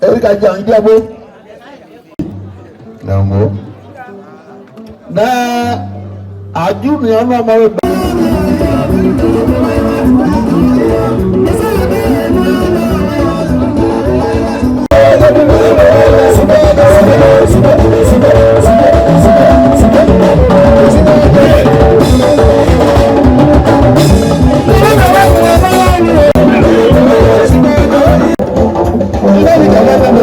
Erika Janjabo Nambo na aju ni ọmọ ọmọ rẹ. Thank you.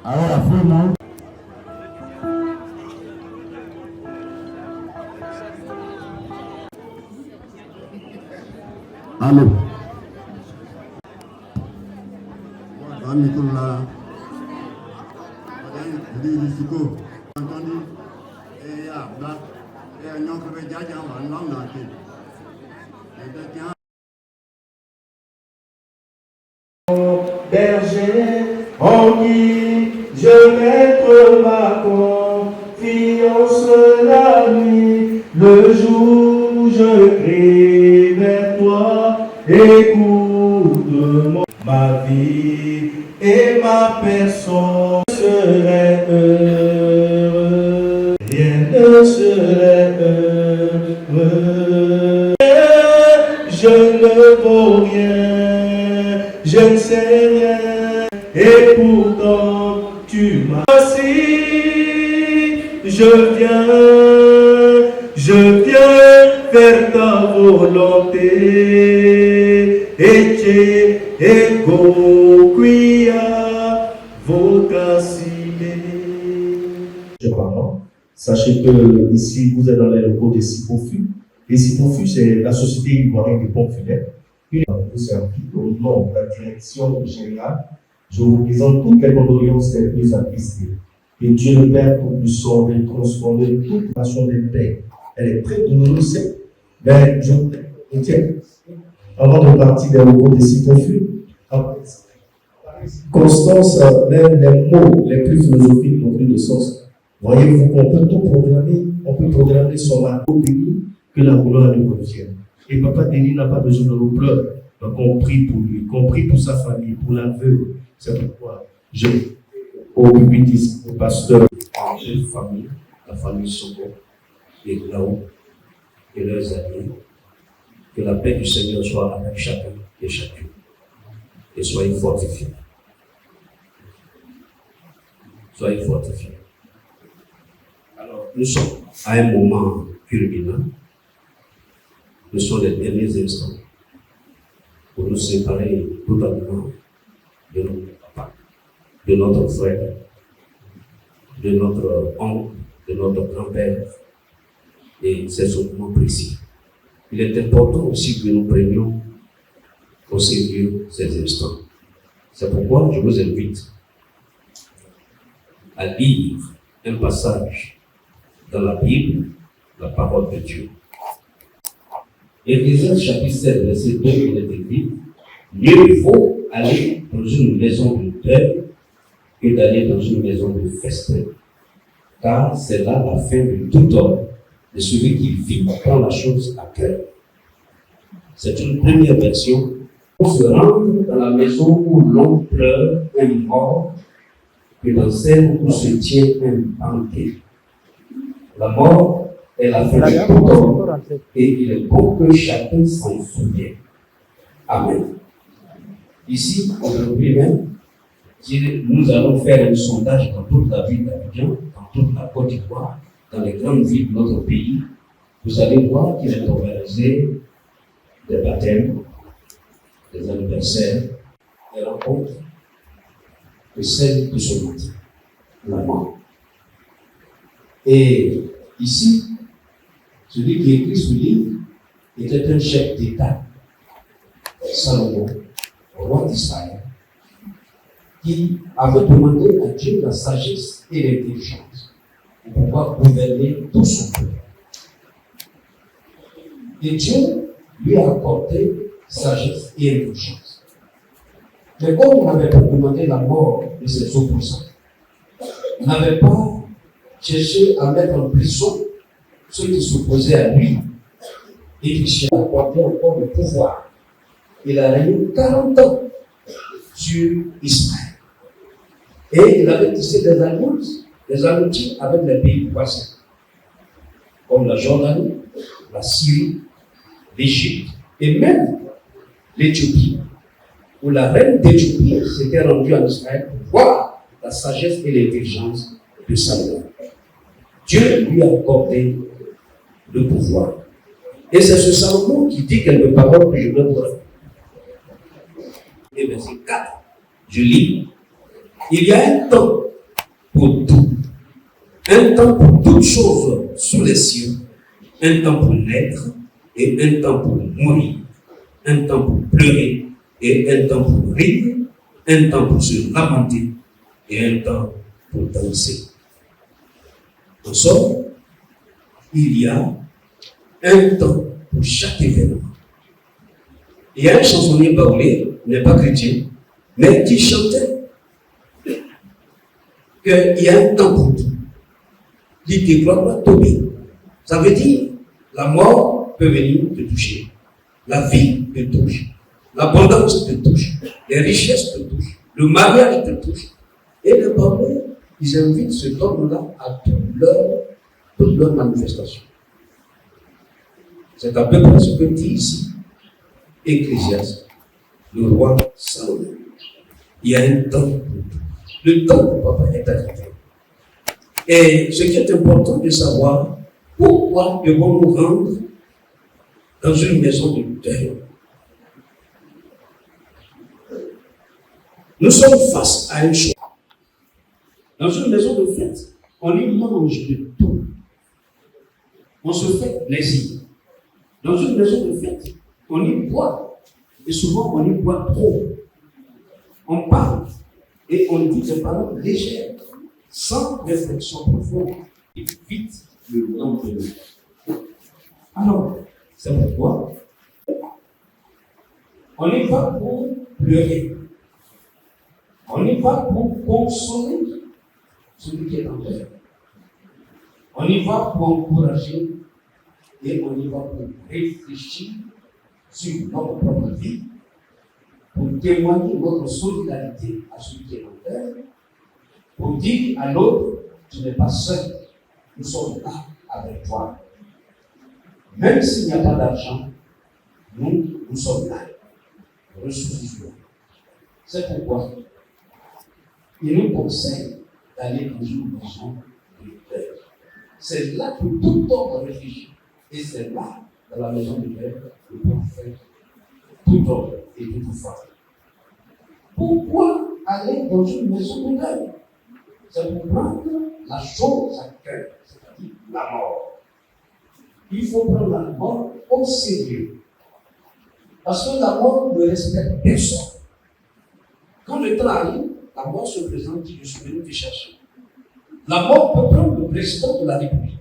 Ahora fuimos. Allô. Berger en qui je mette ma confiance la nuit, le jour je crie vers toi, écoute-moi, ma vie et ma personne serait heureux, rien ne serait heureux, je ne vaux rien, je ne sais rien, et pourtant tu m'as si je viens faire ta volonté, et ego quia vocacine. Sachez que ici vous êtes dans les locaux des Sipofu. Les Sipofu, c'est la société ivoirienne des pompes funèbres. Vous servir au nom de la direction générale. Je vous présente toutes les condoléances les plus attristées. Que Dieu le Père Tout-Puissant veuille transformer toute nation des pères. Elle est très douloureuse, mais je tiens, avant de partir des locaux des Sipofu, Constance, même les mots les plus philosophiques n'ont plus de sens. Voyez-vous qu'on peut tout programmer, on peut programmer son mari béni, que la gloire lui revienne. Et Papa Denis n'a pas besoin de nos pleurs. Donc on prie pour lui, on prie pour sa famille, pour la veuve. C'est pourquoi je, au public, au pasteur, la famille Sogo, et là-haut, et leurs amis, que la paix du Seigneur soit avec chacun et chacune. Et soyez fortifiés. Soyez fortifiés. Alors, nous sommes à un moment culminant. Nous sommes les derniers instants pour nous séparer totalement de notre papa, de notre frère, de notre oncle, de notre grand-père. Et c'est ce moment précis. Il est important aussi que nous prenions au sérieux ces instants. C'est pourquoi je vous invite à lire un passage dans la Bible, la parole de Dieu. Éphésiens chapitre 7, verset 2, il est écrit: mieux vaut aller dans une maison de deuil que d'aller dans une maison de festin, car c'est là la fin de tout homme, de celui qui vit prend la chose à cœur. C'est une première version. On se rend dans la maison où l'on pleure un mort que dans celle où se tient un banquet. La mort est la fin de tout homme et il est bon que chacun s'en souvienne. Amen. Ici, aujourd'hui même, nous allons faire un sondage dans toute la ville d'Abidjan, dans toute la Côte d'Ivoire, dans les grandes villes de notre pays. Vous allez voir qu'il est organisé des baptêmes, des anniversaires, des rencontres, de celles de ce matin, la mort. Et ici, celui qui écrit ce livre était un chef d'État, Salomon, roi d'Israël, qui avait demandé à Dieu la sagesse et l'intelligence pour pouvoir gouverner tout son peuple. Et Dieu lui a accordé sagesse et intelligence. Mais comme on n'avait pas demandé la mort de ses opposants, on n'avait pas cherché à mettre en prison ceux qui s'opposaient à lui, et qui cherchaient à accorder encore le pouvoir. Il a régné 40 ans sur Israël. Et il avait tissé des alliances, des amitiés avec les pays voisins, comme la Jordanie, la Syrie, l'Égypte et même l'Éthiopie, où la reine d'Éthiopie s'était rendue en Israël pour voir la sagesse et l'intelligence de Salomon. Dieu lui a accordé le pouvoir. Et c'est ce Salomon qui dit quelques paroles que je vais vous rappeler. Et verset 4, je lis. Il y a un temps pour tout. Un temps pour toutes choses sous les cieux. Un temps pour naître et un temps pour mourir. Un temps pour pleurer et un temps pour rire. Un temps pour se lamenter et un temps pour danser. En somme, il y a un temps pour chaque événement. Il y a un chansonnier baoulé, n'est pas chrétien, mais qui chantait qu'il y a un temps pour tout. Il dit gloire tomber. Ça veut dire la mort peut venir te toucher, la vie te touche, l'abondance te touche, les richesses te touchent, le mariage te touche. Et les baoulés, ils invitent cet homme-là à toutes leurs manifestations. C'est à peu près ce que dit ici Ecclésiaste, le roi Salomon. Il y a un temps pour tout. Le temps pour papa est arrivé. Et ce qui est important de savoir, pourquoi devons-nous rendre dans une maison de deuil? Nous sommes face à une chose. Dans une maison de fête, on y mange de tout. On se fait plaisir. Dans une maison de fête, on y boit. Et souvent, on y boit trop. On parle et on dit des paroles légères, sans réflexion profonde. Et vite le lendemain. Alors, c'est pourquoi on y va pour pleurer. On y va pour consoler celui qui est en deuil. On y va pour encourager et on y va pour réfléchir sur notre propre vie, pour témoigner notre solidarité à celui qui est en deuil, pour dire à l'autre, tu n'es pas seul, nous sommes là avec toi. Même s'il n'y a pas d'argent, nous sommes là. Ressources-nous. C'est pourquoi il nous conseille d'aller dans une maison de deuil. C'est là que tout homme réfléchit. Et c'est là, dans la maison de deuil, que l'on fait tout homme et toute femme. Pourquoi aller dans une maison de deuil? C'est pour prendre la chose à cœur, c'est-à-dire la mort. Il faut prendre la mort au sérieux. Parce que la mort ne respecte personne. Quand le temps arrive, la mort se présente, dit, je suis venu te chercher. La mort peut prendre le président de la République.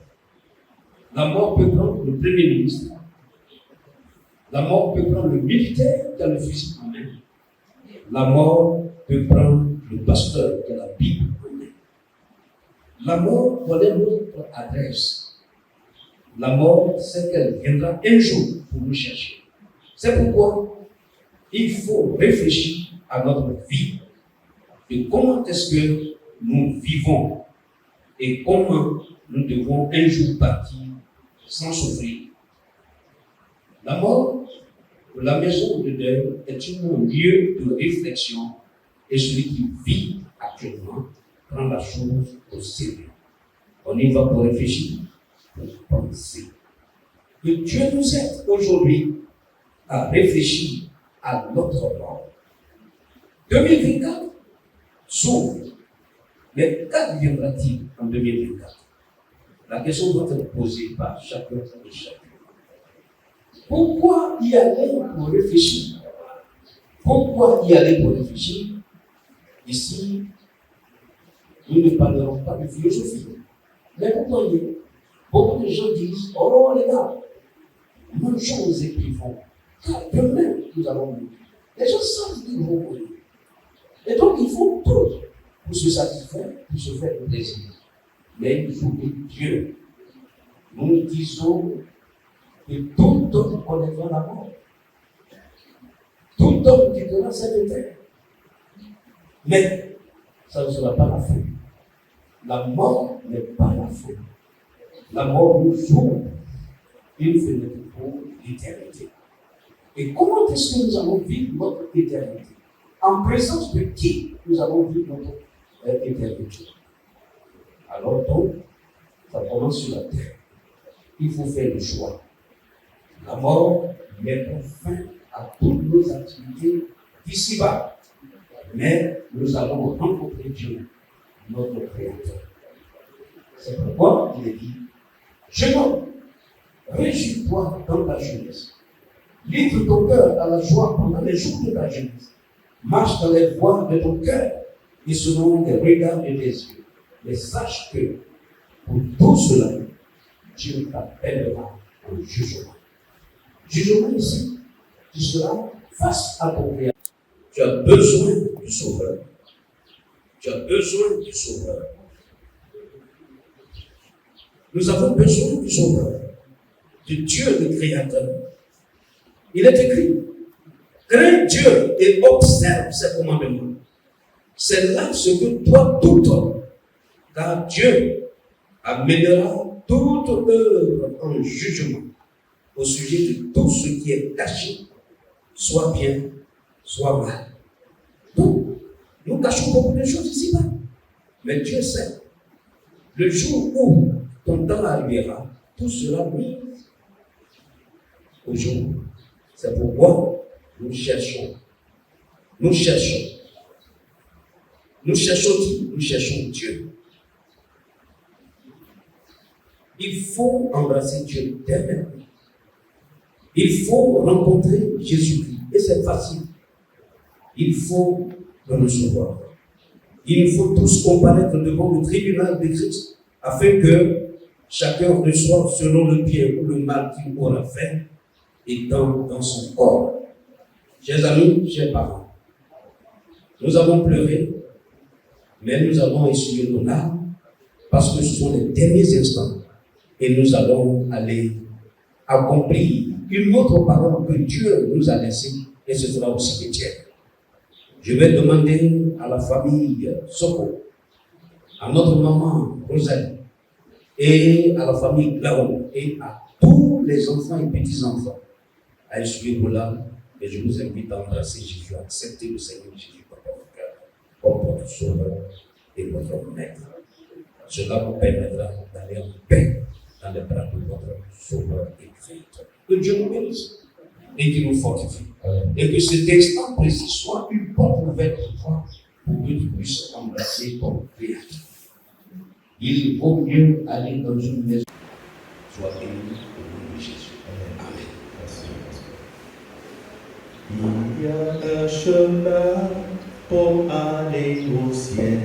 La mort peut prendre le premier ministre. La mort peut prendre le militaire qui a le fusil en main. La mort peut prendre le pasteur qui a la Bible en main. La mort connaît notre adresse. La mort sait qu'elle viendra un jour pour nous chercher. C'est pourquoi il faut réfléchir à notre vie et comment est-ce que nous vivons et comment nous devons un jour partir sans souffrir. La mort, la maison de deuil est un lieu de réflexion et celui qui vit actuellement prend la chose au sérieux. On y va pour réfléchir, pour penser. Que Dieu nous aide aujourd'hui à réfléchir à notre mort. 2024 s'ouvre. Mais qu'adviendra-t-il en 2024? La question doit être posée par chacun et chacun. Pourquoi y aller pour réfléchir? Pourquoi y aller pour réfléchir? Ici, nous ne parlerons pas de philosophie. Mais pourquoi y aller? Beaucoup de gens disent, oh les gars, mangeons et privons. Car demain, nous allons mourir. Les gens savent qu'ils vont mourir. Et donc, il faut tout pour se satisfaire, pour se faire plaisir. Mais ils oublient Dieu. Nous disons que tout homme connaîtra la mort. Tout homme quittera cette terre. Mais ça ne sera pas la fin. La mort n'est pas la fin. La mort nous ouvre une fenêtre pour l'éternité. Et comment est-ce que nous allons vivre notre éternité? En présence de qui nous allons vivre notre éternité? Alors donc, ça commence sur la terre. Il faut faire le choix. La mort mettra fin à toutes nos activités d'ici-bas. Mais nous allons rencontrer Dieu, notre Créateur. C'est pourquoi il est dit, jeune homme, réjouis-toi dans ta jeunesse. Livre ton cœur à la joie pendant les jours de ta jeunesse. Marche dans les voies de ton cœur et selon les regards de tes yeux. Mais sache que pour tout cela, Dieu t'appellera au jugement. Jugement ici, tu seras face à ton Créateur. Tu as besoin du Sauveur. Tu as besoin du Sauveur. Nous avons besoin du Sauveur, du Dieu le Créateur. Il est écrit, crains Dieu et observe ses commandements. C'est là ce que toi, tout homme, car Dieu amènera toute œuvre en jugement au sujet de tout ce qui est caché, soit bien, soit mal. Donc, nous cachons beaucoup de choses ici-bas. Mais Dieu sait, le jour où ton temps arrivera, tout sera mis au jour. C'est pourquoi nous cherchons. Nous cherchons. Nous cherchons qui? Nous cherchons Dieu. Il faut embrasser Dieu dès maintenant. Il faut rencontrer Jésus-Christ. Et c'est facile. Il faut le recevoir. Il faut tous comparaître devant le tribunal de Christ afin que chacun reçoive selon le bien ou le mal qu'il aura fait étant dans son corps. Chers amis, chers parents, nous avons pleuré, mais nous avons essuyé nos larmes parce que ce sont les derniers instants et nous allons aller accomplir une autre parole que Dieu nous a laissée et ce sera au cimetière. Je vais demander à la famille Soko, à notre maman Rosalie et à la famille Glaon et à tous les enfants et petits-enfants à essuyer vos larmes et je vous invite à embrasser Jésus, à accepter le Seigneur Jésus comme votre cœur, comme votre sauveur et votre maître. Cela vous permettra d'aller en paix dans les bras de votre sauveur et créateur. Que Dieu nous bénisse et qu'il nous fortifie. Et que cet instant précis soit une porte ouverte pour toi, pour que tu puisses embrasser ton créateur. Il vaut mieux aller dans une maison, soit béni au nom de Jésus. Amen. Il y a un chemin pour aller au ciel.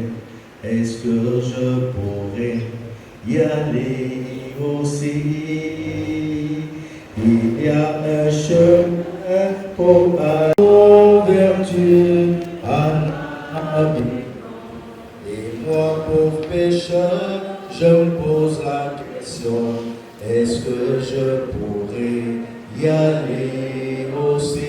Est-ce que je pourrais y aller aussi? Il y a un chemin pour aller vers Dieu, Anna. Et moi, pauvre pécheur, je me pose la question, est-ce que je pourrais y aller aussi?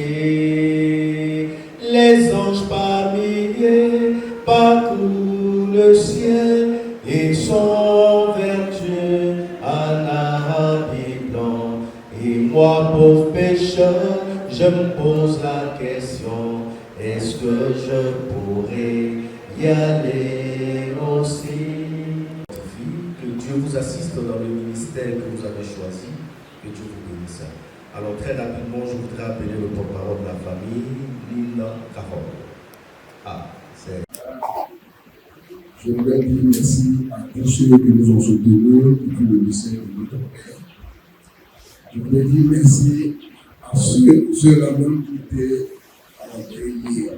Les anges par milliers parcourent le ciel, ils sont vers Dieu en habit blanc. Et moi, pauvre pécheur, je me pose la question, est-ce que je pourrais y aller aussi? Que Dieu vous assiste dans le ministère que vous avez choisi, que Dieu vous bénisse. Alors très rapidement, je voudrais appeler le porte-parole de la famille, Lina Carole. Je voudrais dire merci à tous ceux qui nous ont soutenus depuis le lycée de notre père. Je voudrais dire merci à ceux-là même qui étaient à la prière.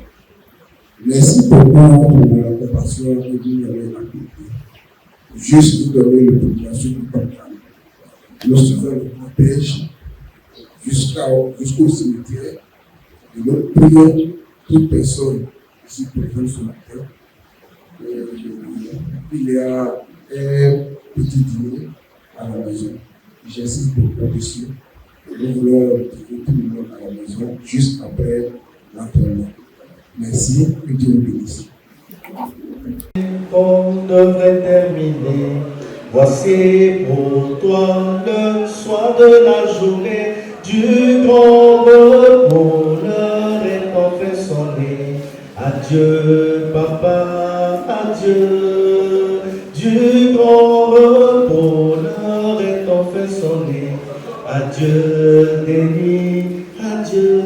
Merci beaucoup pour la compassion que vous avez apportée. Juste nous donner le population du Papa. Nous faisons le protège jusqu'au cimetière. Et nous prions toute personne ici présente sur la terre. Il y a un petit dîner à la maison. J'insiste pour protection. Nous voulons retrouver tout le monde à la maison juste après l'entraînement. Merci et Dieu vous bénisse. qu'on devrait terminer. Voici pour toi le soir de la journée du grand repos, l'heure est enfin sonnée. Adieu papa, adieu, du grand repos, l'heure est enfin sonnée. Adieu Denis, adieu.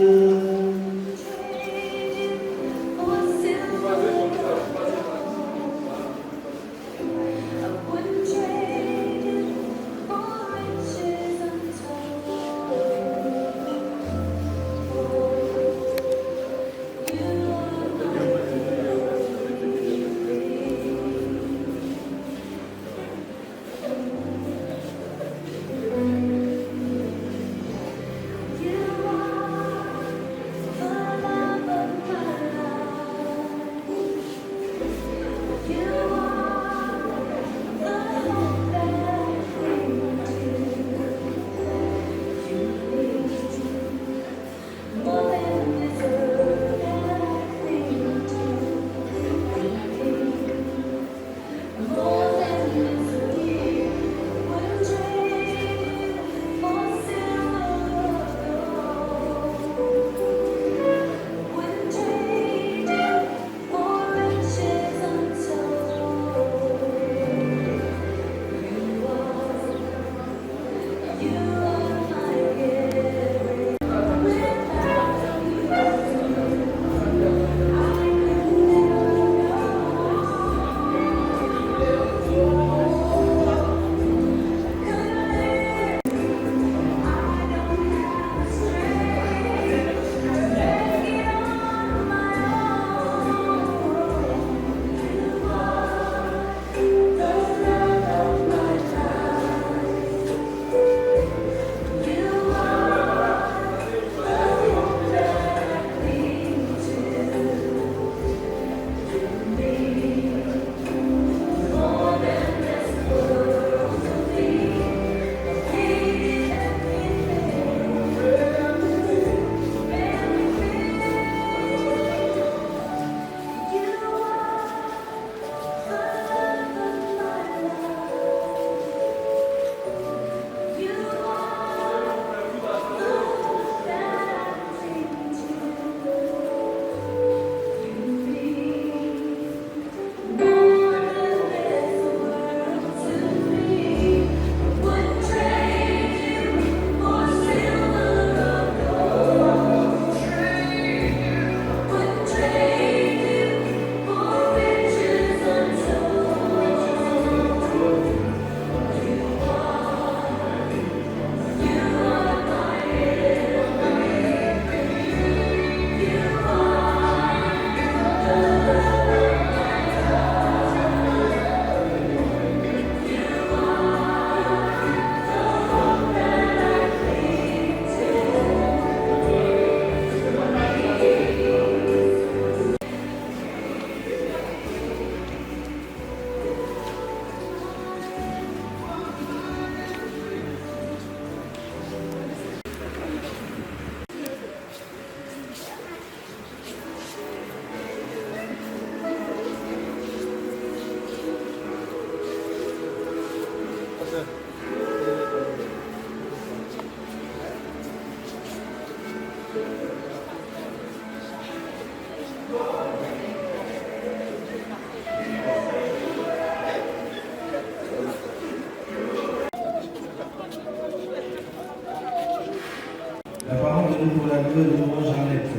La parole est pour l'arrivée de Laurent Jeannette.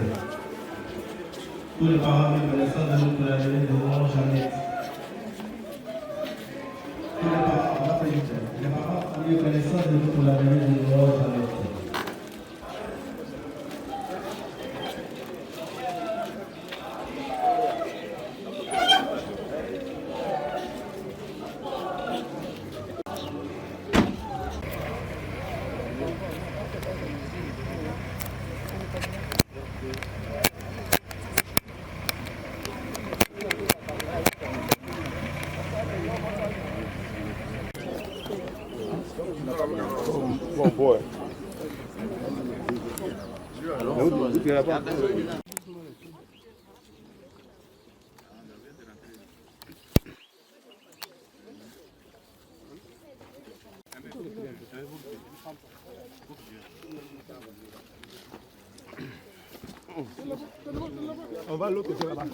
Tous les parents reconnaissants de nous pour l'arrivée de Laurent Jeannette. Tous les parents, on va faire vite. Les parents reconnaissants de nous pour l'arrivée de Laurent Jeannette. Oh boy. On va à l'autre côté là-bas.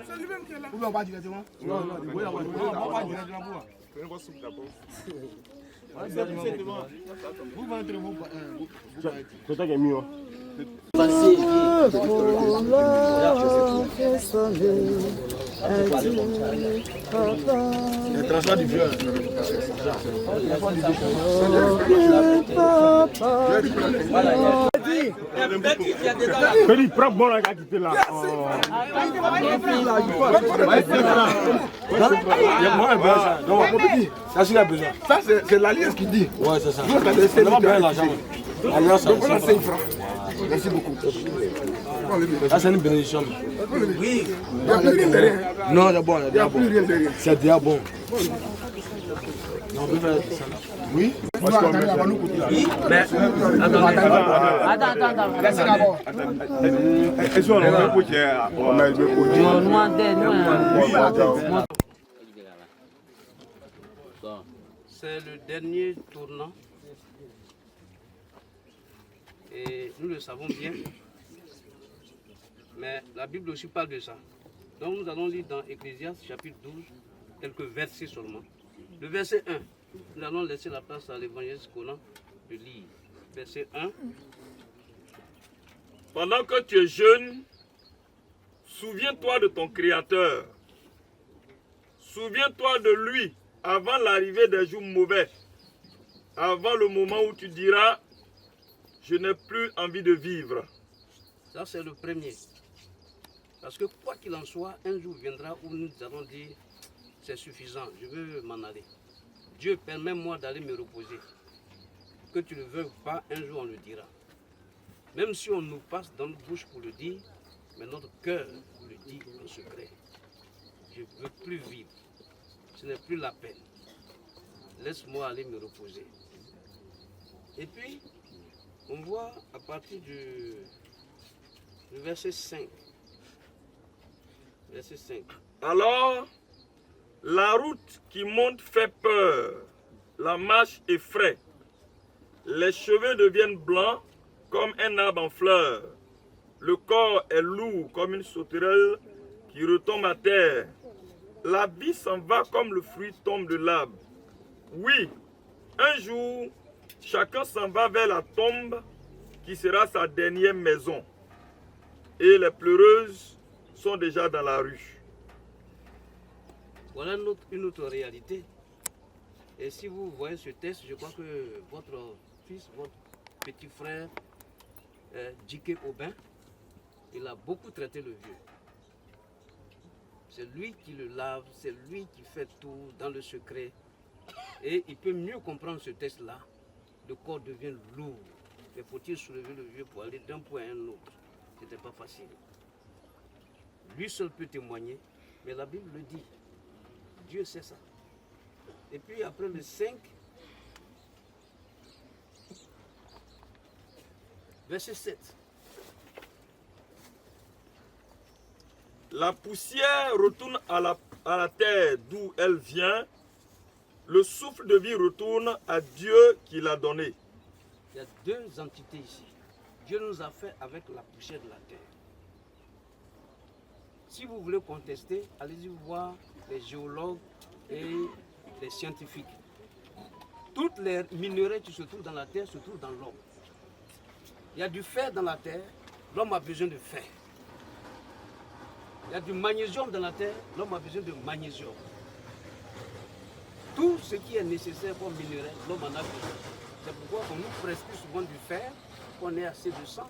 C'est lui-même qui est là. Ou bien on va directement? Non, non, on va directement. Prenez votre soupe d'abord. Vous venez vous. C'est toi qui es mieux. Le transfert du vieux. Félix, prends bon la qualité là. Ça, c'est l'alliance qui dit. Ouais, c'est ça. C'est On va payer l'argent. Alliance, donc on a 5 francs. Merci beaucoup. ça c'est une bénédiction. Oui. Il n'y a plus rien derrière. Non, c'est bon, Il n'y a plus rien derrière. c'est déjà bon. Non, on peut faire ça. Oui. Parce qu'on va nous coûter là. Attends. Laissez d'abord. C'est le dernier tournant et nous le savons bien, mais la Bible aussi parle de ça. Donc nous allons lire dans Ecclésiaste chapitre 12, quelques versets seulement. Le verset 1, nous allons laisser la place à l'évangéliste Conan de lire. Verset 1. Pendant que tu es jeune, souviens-toi de ton Créateur. Souviens-toi de lui avant l'arrivée des jours mauvais, avant le moment où tu diras « Je n'ai plus envie de vivre ». Ça c'est le premier. Parce que quoi qu'il en soit, un jour viendra où nous allons dire « C'est suffisant, je veux m'en aller ». Dieu, permets-moi d'aller me reposer. Que tu le veuilles ou pas, un jour on le dira. Même si on nous passe dans notre bouche pour le dire, mais notre cœur le dit en secret. Je ne veux plus vivre. Ce n'est plus la peine. Laisse-moi aller me reposer. Et puis, on voit à partir du verset 5. Verset 5. Alors, la route qui monte fait peur, la marche effraie, les cheveux deviennent blancs comme un arbre en fleurs, le corps est lourd comme une sauterelle qui retombe à terre, la vie s'en va comme le fruit tombe de l'arbre. Oui, un jour, chacun s'en va vers la tombe qui sera sa dernière maison, et les pleureuses sont déjà dans la rue. Voilà une autre réalité. Et si vous voyez ce texte, je crois que votre fils, votre petit frère, Djiké Aubin, il a beaucoup traité le vieux. C'est lui qui le lave, c'est lui qui fait tout dans le secret. Et il peut mieux comprendre ce texte-là. Le corps devient lourd. Mais faut-il soulever le vieux pour aller d'un point à un autre? Ce n'était pas facile. Lui seul peut témoigner, mais la Bible le dit. Dieu sait ça. Et puis après le 5, verset 7. La poussière retourne à la terre d'où elle vient. Le souffle de vie retourne à Dieu qui l'a donné. Il y a deux entités ici. Dieu nous a fait avec la poussière de la terre. Si vous voulez contester, allez-y voir les géologues et les scientifiques. Toutes les minerais qui se trouvent dans la terre se trouvent dans l'homme. Il y a du fer dans la terre, l'homme a besoin de fer. Il y a du magnésium dans la terre, l'homme a besoin de magnésium. Tout ce qui est nécessaire pour minerai, l'homme en a besoin. C'est pourquoi on nous prescrit souvent du fer, qu'on ait assez de sang.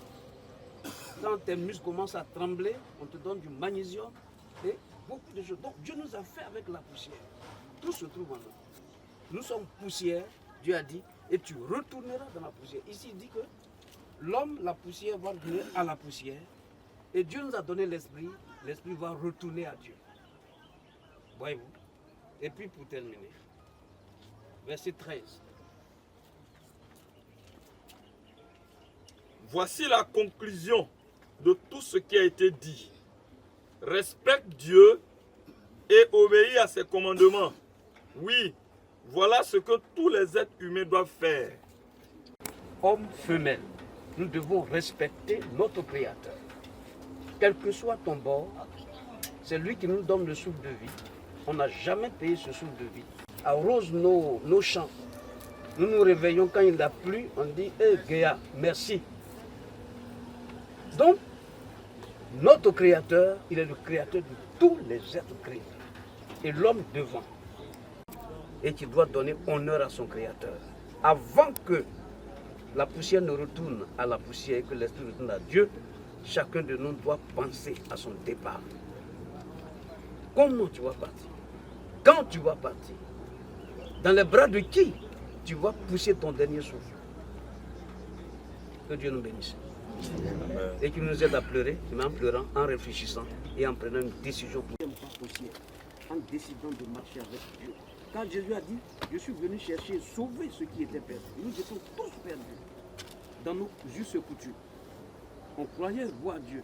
Quand tes muscles commencent à trembler, on te donne du magnésium et beaucoup de choses. Donc Dieu nous a fait avec la poussière. Tout se trouve en nous. Nous sommes poussière, Dieu a dit, et tu retourneras dans la poussière. Ici, il dit que l'homme, la poussière, va revenir à la poussière. Et Dieu nous a donné l'esprit va retourner à Dieu. Voyez-vous? Et puis pour terminer, verset 13. Voici la conclusion de tout ce qui a été dit. Respecte Dieu et obéis à ses commandements. Oui, voilà ce que tous les êtres humains doivent faire. Hommes, femelles, nous devons respecter notre Créateur. Quel que soit ton bord, c'est lui qui nous donne le souffle de vie. On n'a jamais payé ce souffle de vie. Arrose nos champs. Nous nous réveillons quand il a plu, on dit « Eh, Géa, merci ». Donc, notre Créateur, il est le Créateur de tous les êtres créés. Et l'homme devant. Et qui doit donner honneur à son Créateur. Avant que la poussière ne retourne à la poussière et que l'esprit retourne à Dieu, chacun de nous doit penser à son départ. Comment tu vas partir? Quand tu vas partir? Dans les bras de qui tu vas pousser ton dernier souffle? Que Dieu nous bénisse. Et qu'il nous aide à pleurer, mais en pleurant, en réfléchissant et en prenant une décision pour en décidant de marcher avec Dieu. Quand Jésus a dit, je suis venu chercher et sauver ceux qui étaient perdus. Nous étions tous perdus dans nos justes coutumes. On croyait voir Dieu,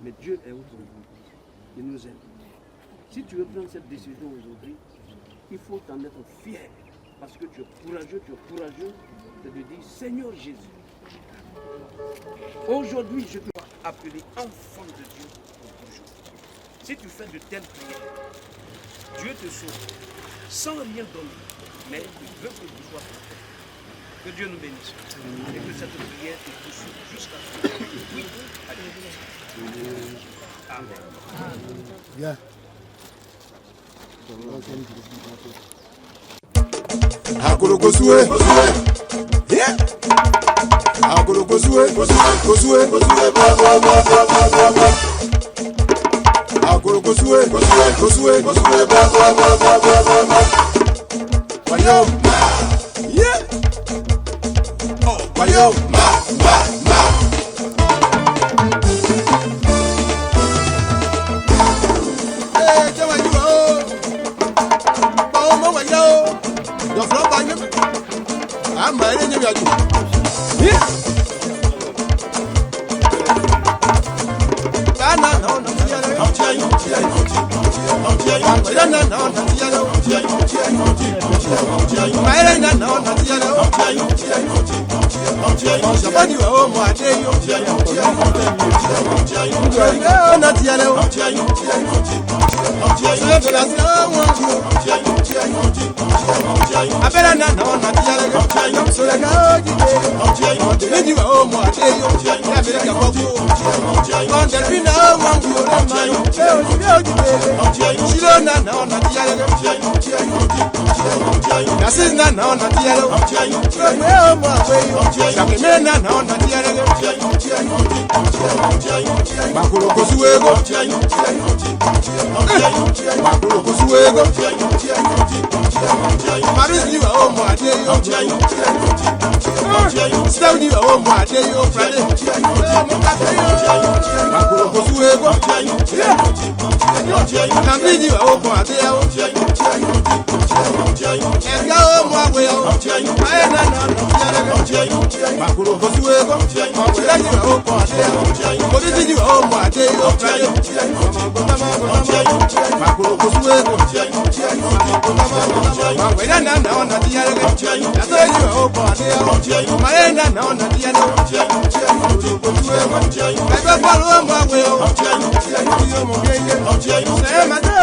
mais Dieu est autre nous. Il nous aime. Si tu veux prendre cette décision aujourd'hui, il faut t'en être fier. Parce que tu es courageux de lui dire, Seigneur Jésus, aujourd'hui je te dois appeler enfant de Dieu pour toujours. Si tu fais de telles prières, Dieu te sauve sans rien donner, mais il veut que tu sois parfait. Que Dieu nous bénisse et que cette prière te poursuive jusqu'à ce que oui, Amen. Bien. Akolo Gosue, yeah. Akolo Gosue, Gosue. Akolo Gosue, Gosue. Wayo, yeah. Oh, wayo, ma. Hey, jawa yo. Bawo mo wayo. Yo flo ba nyem. I'm my name ya ju. Kana no no ya no. Say